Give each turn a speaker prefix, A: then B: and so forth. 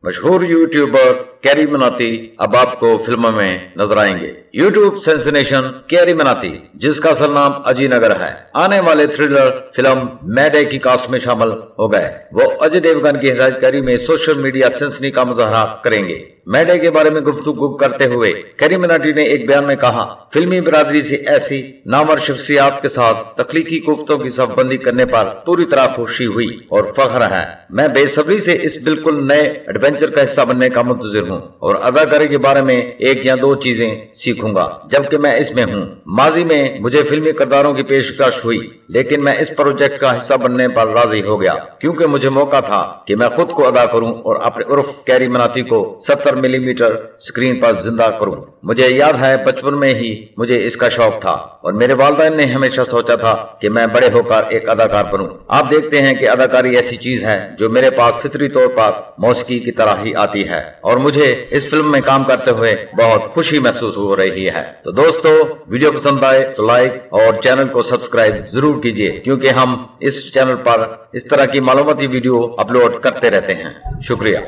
A: मशहूर YouTuber carry मनाती अब आपको फिल्मों में नजर आएंगे। यूट्यूब सेंसेशन कैरी मनाती, जिसका असल नाम अजय नगर है, आने वाले थ्रिलर फिल्म मैडे की कास्ट में शामिल हो गए। वो अजय देवगन की हिदायतकारी में सोशल मीडिया सनसनी का मुजाहरा करेंगे। मैडे के बारे में गुफ्तगू करते हुए कैरी मनाटी ने एक बयान में कहा, फिल्मी बिरादरी से ऐसी नामवर शख्सियात के साथ तख्लीकी गुफ्तों की सफबंदी करने पर पूरी तरह खुशी हुई और फख्र है। मैं बेसब्री से इस बिल्कुल नए एडवेंचर का हिस्सा बनने का मुंतजिर हूँ और अदाकारी के बारे में एक या दो चीजें सीखूंगा जबकि मैं इसमें हूँ। माजी में मुझे फिल्मी किरदारों की पेशकश हुई, लेकिन मैं इस प्रोजेक्ट का हिस्सा बनने पर राजी हो गया क्योंकि मुझे मौका था कि मैं खुद को अदा करूं और अपने उर्फ कैरी मनाती को 70 मिलीमीटर स्क्रीन पर जिंदा करूं। मुझे याद है बचपन में ही मुझे इसका शौक था और मेरे वालिदैन ने हमेशा सोचा था कि मैं बड़े होकर एक अदाकार बनूं। आप देखते हैं कि अदाकारी ऐसी चीज है जो मेरे पास फितरी तौर पर मौसीकी की तरह ही आती है और मुझे इस फिल्म में काम करते हुए बहुत खुशी महसूस हो रही है। तो दोस्तों, वीडियो पसंद आए तो लाइक और चैनल को सब्सक्राइब जरूर कीजिए क्योंकि हम इस चैनल पर इस तरह की मालूमाती वीडियो अपलोड करते रहते हैं। शुक्रिया।